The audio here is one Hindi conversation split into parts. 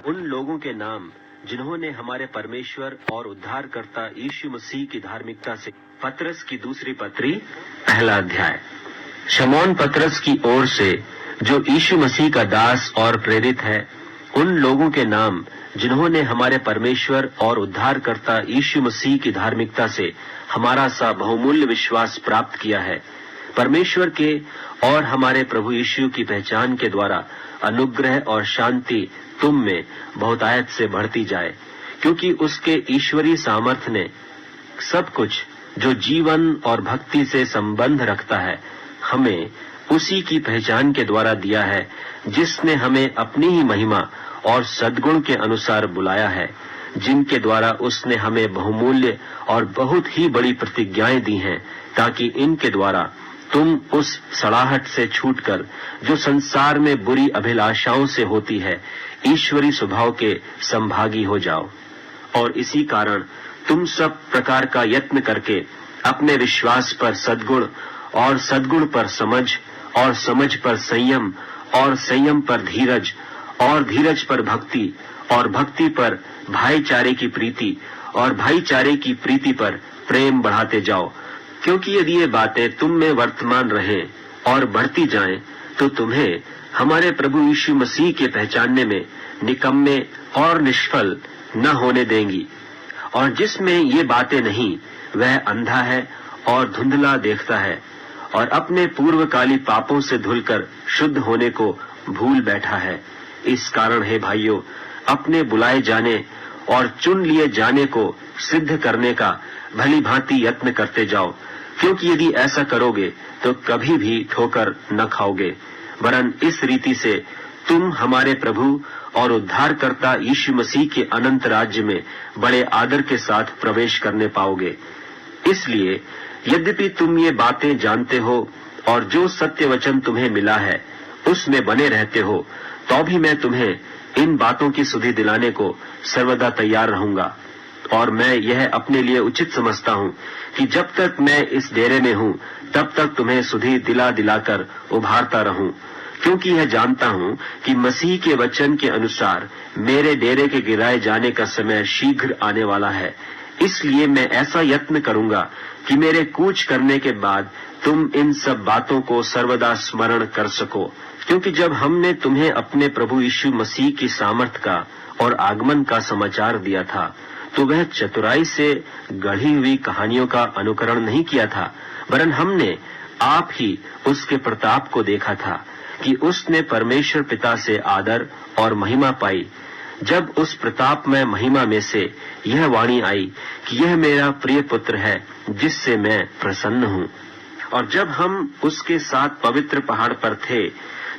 उन लोगों के नाम जिन्होंने हमारे परमेश्वर और उद्धारकर्ता यीशु मसीह की धार्मिकता से। पतरस की दूसरी पत्री, पहला अध्याय। शमौन पतरस की ओर से, जो यीशु मसीह का दास और प्रेरित है, उन लोगों के नाम जिन्होंने हमारे परमेश्वर और उद्धारकर्ता यीशु मसीह की धार्मिकता से हमारा सा बहुमूल्य विश्वास प्राप्त किया है। परमेश्वर के और हमारे प्रभु यीशु की पहचान के द्वारा अनुग्रह और शांति तुम में बहुतायत से बढ़ती जाए, क्योंकि उसके ईश्वरीय सामर्थ्य ने सब कुछ जो जीवन और भक्ति से संबंध रखता है हमें उसी की पहचान के द्वारा दिया है, जिसने हमें अपनी ही महिमा और सद्गुण के अनुसार बुलाया है, जिनके द्वारा उसने हमें बहुमूल्य और बहुत ही बड़ी प्रतिज्ञाएं दी हैं, ताकि इनके द्वारा तुम उस सड़ाहट से छूटकर जो संसार में बुरी अभिलाषाओं से होती है, ईश्वरी स्वभाव के संभागी हो जाओ। और इसी कारण तुम सब प्रकार का यत्न करके अपने विश्वास पर सद्गुण और सद्गुण पर समझ और समझ पर संयम और संयम पर धीरज और धीरज पर भक्ति और भक्ति पर भाईचारे की प्रीति और भाईचारे की प्रीति पर प्रेम बढ़ाते जाओ। क्योंकि यदि ये बातें तुम में वर्तमान रहें और बढ़ती जाएं, तो तुम्हें हमारे प्रभु यीशु मसीह के पहचानने में निकम्मे और निष्फल न होने देंगी। और जिसमें ये बातें नहीं, वह अंधा है और धुंधला देखता है और अपने पूर्वकाली पापों से धुलकर शुद्ध होने को भूल बैठा है। इस कारण हे भाइयों, अपने बुलाए जाने और चुन लिए जाने को सिद्ध करने का भली भांति यत्न करते जाओ, क्योंकि यदि ऐसा करोगे तो कभी भी ठोकर न खाओगे, वरन इस रीति से तुम हमारे प्रभु और उद्धारकर्ता यीशु मसीह के अनंत राज्य में बड़े आदर के साथ प्रवेश करने पाओगे। इसलिए यद्यपि तुम ये बातें जानते हो और जो सत्य वचन तुम्हें मिला है उसमें बने रहते हो, तो भी मैं तुम्हें इन बातों की सुधि दिलाने को सर्वदा तैयार रहूंगा। और मैं यह अपने लिए उचित समझता हूँ कि जब तक मैं इस डेरे में हूँ, तब तक तुम्हें सुधि दिला दिलाकर उभारता रहूं, क्योंकि यह जानता हूँ कि मसीह के वचन के अनुसार मेरे डेरे के गिराए जाने का समय शीघ्र आने वाला है। इसलिए मैं ऐसा यत्न करूंगा कि मेरे कूच करने के बाद तुम इन सब बातों को सर्वदा स्मरण कर सको, क्योंकि जब हमने तुम्हें अपने प्रभु यीशु मसीह की सामर्थ का और आगमन का समाचार दिया था, तो वह चतुराई से गढ़ी हुई कहानियों का अनुकरण नहीं किया था, वरन हमने आप ही उसके प्रताप को देखा था कि उसने परमेश्वर पिता से आदर और महिमा पाई, जब उस प्रतापमय महिमा में से यह वाणी आई कि यह मेरा प्रिय पुत्र है, जिससे मैं प्रसन्न हूँ। और जब हम उसके साथ पवित्र पहाड़ पर थे,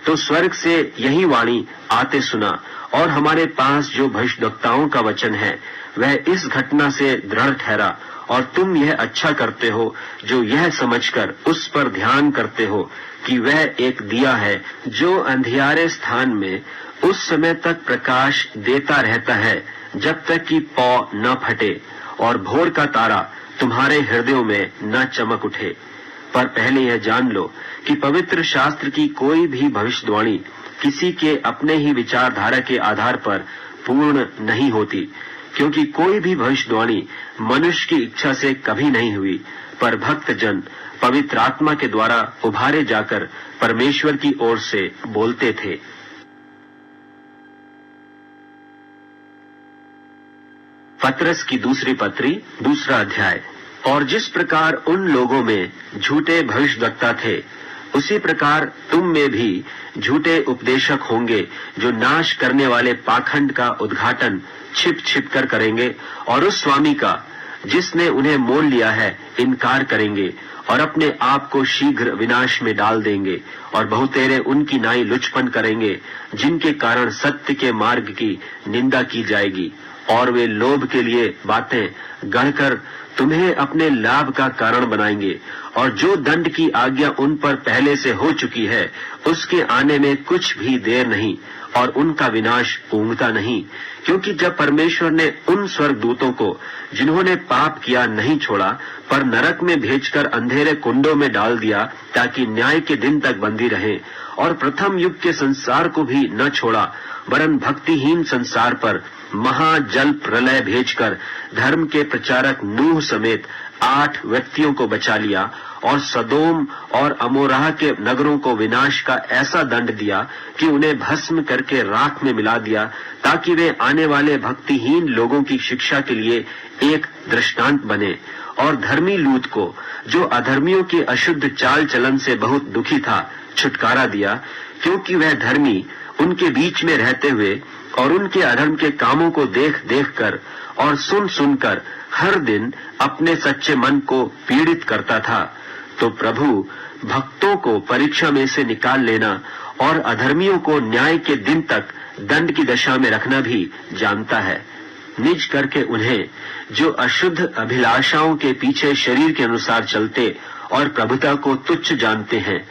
तो स्वर्ग से यही वाणी आते सुना, और हमारे पास जो भविष्यद्वक्ताओं का वचन है वह इस घटना से दृढ़ ठहरा। और तुम यह अच्छा करते हो जो यह समझकर उस पर ध्यान करते हो कि वह एक दिया है जो अंधियारे स्थान में उस समय तक प्रकाश देता रहता है, जब तक कि पौ न फटे और भोर का तारा तुम्हारे हृदयों में न चमक उठे। पर पहले यह जान लो कि पवित्र शास्त्र की कोई भी भविष्यवाणी किसी के अपने ही विचारधारा के आधार पर पूर्ण नहीं होती, क्योंकि कोई भी भविष्यवाणी मनुष्य की इच्छा से कभी नहीं हुई, पर भक्त जन पवित्र आत्मा के द्वारा उभारे जाकर परमेश्वर की ओर से बोलते थे। पतरस की दूसरी पत्री, दूसरा अध्याय। और जिस प्रकार उन लोगों में झूठे भविष्यद्वक्ता थे, उसी प्रकार तुम में भी झूठे उपदेशक होंगे, जो नाश करने वाले पाखंड का उद्घाटन छिप छिप कर करेंगे और उस स्वामी का जिसने उन्हें मोल लिया है इनकार करेंगे और अपने आप को शीघ्र विनाश में डाल देंगे। और बहुतेरे उनकी नाई लुचपन करेंगे, जिनके कारण सत्य के मार्ग की निंदा की जाएगी। और वे लोभ के लिए बातें गढ़कर तुम्हें अपने लाभ का कारण बनाएंगे, और जो दंड की आज्ञा उन पर पहले से हो चुकी है उसके आने में कुछ भी देर नहीं, और उनका विनाश ऊंघता नहीं, क्योंकि जब परमेश्वर ने उन स्वर्गदूतों को जिन्होंने पाप किया नहीं छोड़ा, पर नरक में भेजकर अंधेरे कुंडों में डाल दिया ताकि न्याय के दिन तक बंदी रहे, और प्रथम युग के संसार को भी न छोड़ा, वरन भक्तिहीन संसार पर महाजल प्रलय भेजकर धर्म के प्रचारक नूह समेत 8 व्यक्तियों को बचा लिया, और सदोम और अमोराह के नगरों को विनाश का ऐसा दंड दिया कि उन्हें भस्म करके राख में मिला दिया, ताकि वे आने वाले भक्तिहीन लोगों की शिक्षा के लिए एक दृष्टांत बने। और धर्मी लूत को, जो अधर्मियों की अशुद्ध चाल चलन से बहुत दुखी था, छुटकारा दिया, क्योंकि वह धर्मी उनके बीच में रहते हुए और उनके अधर्म के कामों को देख देख कर और सुन सुनकर हर दिन अपने सच्चे मन को पीड़ित करता था। तो प्रभु भक्तों को परीक्षा में से निकाल लेना और अधर्मियों को न्याय के दिन तक दंड की दशा में रखना भी जानता है, निज करके उन्हें जो अशुद्ध अभिलाषाओं के पीछे शरीर के अनुसार चलते और प्रभुता को तुच्छ जानते हैं।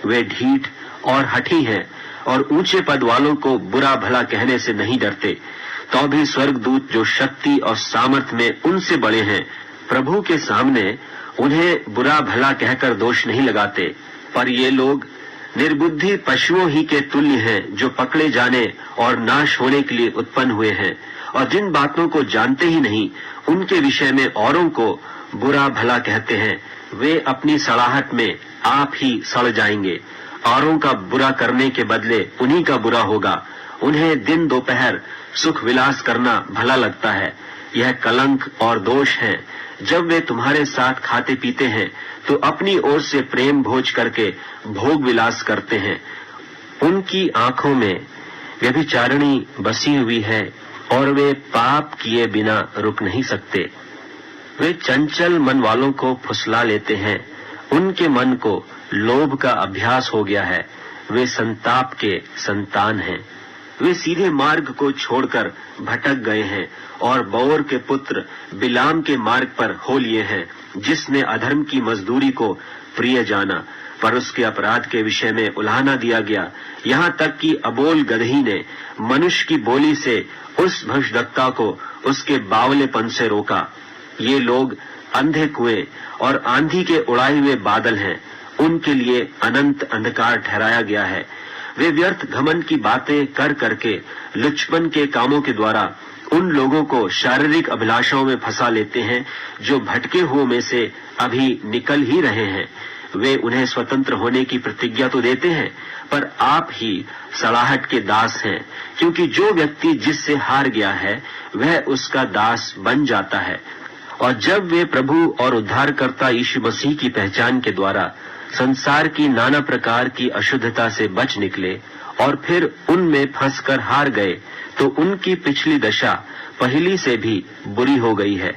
वे ढीठ और हठी हैं और ऊंचे पद वालों को बुरा भला कहने से नहीं डरते, तो भी स्वर्गदूत जो शक्ति और सामर्थ में उनसे बड़े हैं, प्रभु के सामने उन्हें बुरा भला कहकर दोष नहीं लगाते। पर ये लोग निर्बुद्धि पशुओं ही के तुल्य हैं, जो पकड़े जाने और नाश होने के लिए उत्पन्न हुए हैं, और जिन बातों को जानते ही नहीं उनके विषय में औरों को बुरा भला कहते हैं। वे अपनी सड़ाहट में आप ही सड़ जाएंगे। औरों का बुरा करने के बदले उन्हीं का बुरा होगा। उन्हें दिन दोपहर सुख विलास करना भला लगता है। यह कलंक और दोष है। जब वे तुम्हारे साथ खाते पीते हैं तो अपनी ओर से प्रेम भोज करके भोग विलास करते हैं। उनकी आंखों में व्यभिचारिणी बसी हुई है और वे पाप किए बिना रुक नहीं सकते। वे चंचल मन वालों को फुसला लेते हैं। उनके मन को लोभ का अभ्यास हो गया है। वे संताप के संतान हैं। वे सीधे मार्ग को छोड़कर भटक गए हैं और बओर के पुत्र बिलाम के मार्ग पर हो लिए हैं, जिसने अधर्म की मजदूरी को प्रिय जाना, पर उसके अपराध के विषय में उलाहना दिया गया। यहाँ तक कि अबोल गदही ने मनुष्य की बोली से उस भविष्यद्वक्ता को उसके बावलेपन से रोका। ये लोग अंधे कुएं और आंधी के उड़ाए हुए बादल हैं। उनके लिए अनंत अंधकार ठहराया गया है। वे व्यर्थ घमंड की बातें कर करके लुचपन के कामों के द्वारा उन लोगों को शारीरिक अभिलाषाओं में फंसा लेते हैं जो भटके हुओं में से अभी निकल ही रहे हैं। वे उन्हें स्वतंत्र होने की प्रतिज्ञा तो देते हैं, पर आप ही सड़ाहट के दास हैं, क्योंकि जो व्यक्ति जिससे हार गया है वह उसका दास बन जाता है। और जब वे प्रभु और उद्धारकर्ता यीशु मसीह की पहचान के द्वारा संसार की नाना प्रकार की अशुद्धता से बच निकले और फिर उनमें फंसकर हार गए, तो उनकी पिछली दशा पहली से भी बुरी हो गई है,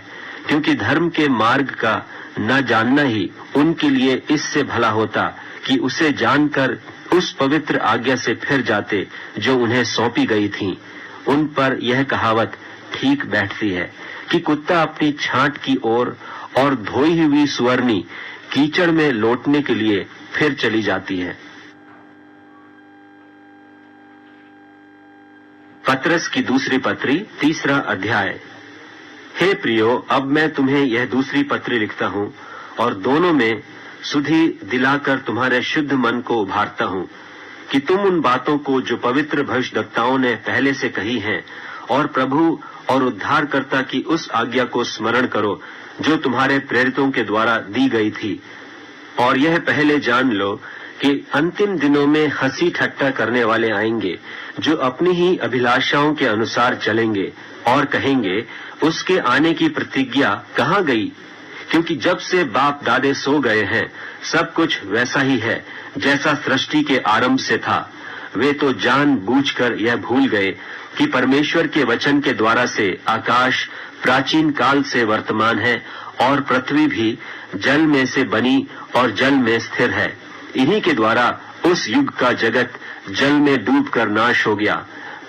क्योंकि धर्म के मार्ग का न जानना ही उनके लिए इससे भला होता कि उसे जानकर उस पवित्र आज्ञा से फिर जाते जो उन्हें सौंपी गई थी। उन पर यह कहावत ठीक बैठती है कि कुत्ता अपनी छांट की ओर और धोई हुई सुअरनी कीचड़ में लौटने के लिए फिर चली जाती है। पतरस की दूसरी पत्री, 3 अध्याय। हे प्रियो, अब मैं तुम्हें यह दूसरी पत्री लिखता हूँ और दोनों में सुधि दिलाकर तुम्हारे शुद्ध मन को उभारता हूँ कि तुम उन बातों को जो पवित्र भविष्यद्वक्ताओं ने पहले से कही हैं और प्रभु और उद्धारकर्ता की उस आज्ञा को स्मरण करो जो तुम्हारे प्रेरितों के द्वारा दी गई थी। और यह पहले जान लो कि अंतिम दिनों में हंसी ठट्टा करने वाले आएंगे, जो अपनी ही अभिलाषाओं के अनुसार चलेंगे और कहेंगे, उसके आने की प्रतिज्ञा कहाँ गई? क्योंकि जब से बाप दादे सो गए हैं, सब कुछ वैसा ही है जैसा सृष्टि के आरंभ से था। वे तो जान बूझकर यह भूल गए कि परमेश्वर के वचन के द्वारा से आकाश प्राचीन काल से वर्तमान है और पृथ्वी भी जल में से बनी और जल में स्थिर है। इन्हीं के द्वारा उस युग का जगत जल में डूबकर नाश हो गया,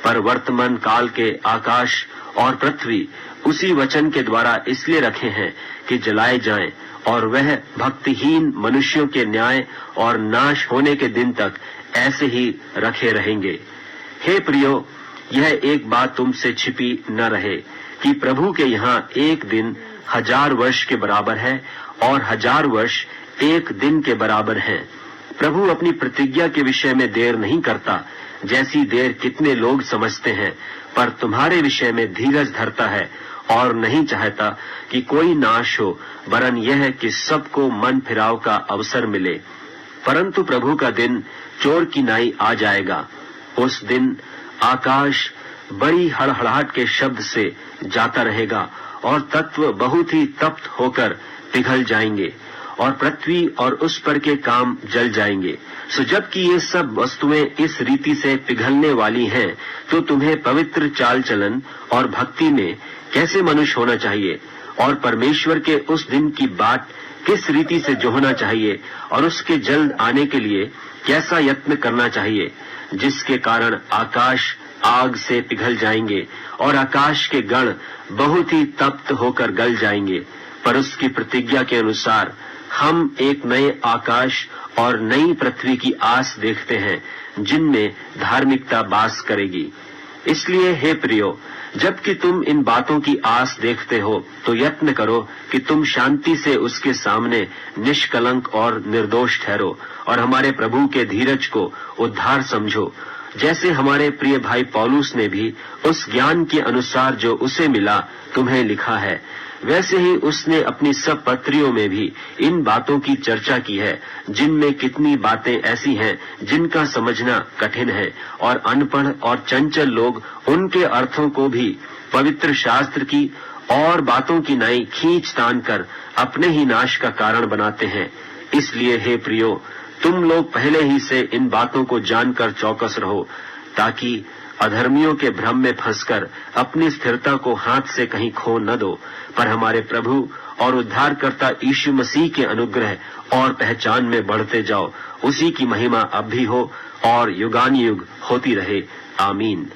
पर वर्तमान काल के आकाश और पृथ्वी उसी वचन के द्वारा इसलिए रखे हैं कि जलाए जाएं, और वह भक्तिहीन मनुष्यों के न्याय और नाश होने के दिन तक ऐसे ही रखे रहेंगे। हे प्रियो, यह एक बात तुमसे छिपी न रहे कि प्रभु के यहाँ एक दिन 1000 वर्ष के बराबर है और 1000 वर्ष एक दिन के बराबर है। प्रभु अपनी प्रतिज्ञा के विषय में देर नहीं करता, जैसी देर कितने लोग समझते हैं, पर तुम्हारे विषय में धीरज धरता है और नहीं चाहता कि कोई नाश हो, वरन यह कि सबको मन फिराव का अवसर मिले। परंतु प्रभु का दिन चोर की नाई आ जाएगा। उस दिन आकाश बड़ी हड़हड़ाहट के शब्द से जाता रहेगा और तत्व बहुत ही तप्त होकर पिघल जाएंगे और पृथ्वी और उस पर के काम जल जाएंगे। सो जबकि ये सब वस्तुएं इस रीति से पिघलने वाली हैं, तो तुम्हें पवित्र चाल चलन और भक्ति में कैसे मनुष्य होना चाहिए और परमेश्वर के उस दिन की बाट किस रीति से जोहना चाहिए और उसके जल्द आने के लिए कैसा यत्न करना चाहिए, जिसके कारण आकाश आग से पिघल जाएंगे और आकाश के गण बहुत ही तप्त होकर गल जाएंगे। पर उसकी प्रतिज्ञा के अनुसार हम एक नए आकाश और नई पृथ्वी की आस देखते हैं, जिनमें धार्मिकता वास करेगी। इसलिए हे प्रियो, जबकि तुम इन बातों की आस देखते हो, तो यत्न करो कि तुम शांति से उसके सामने निष्कलंक और निर्दोष ठहरो और हमारे प्रभु के धीरज को उद्धार समझो। जैसे हमारे प्रिय भाई पौलुस ने भी उस ज्ञान के अनुसार जो उसे मिला तुम्हें लिखा है, वैसे ही उसने अपनी सब पत्रियों में भी इन बातों की चर्चा की है, जिनमें कितनी बातें ऐसी हैं जिनका समझना कठिन है और अनपढ़ और चंचल लोग उनके अर्थों को भी पवित्र शास्त्र की और बातों की नाई खींच तान कर अपने ही नाश का कारण बनाते हैं। इसलिए हे प्रियो, तुम लोग पहले ही से इन बातों को जानकर चौकस रहो, ताकि अधर्मियों के भ्रम में फंसकर अपनी स्थिरता को हाथ से कहीं खो न दो, पर हमारे प्रभु और उद्धारकर्ता यीशु मसीह के अनुग्रह और पहचान में बढ़ते जाओ। उसी की महिमा अब भी हो और युगानुयुग होती रहे। आमीन।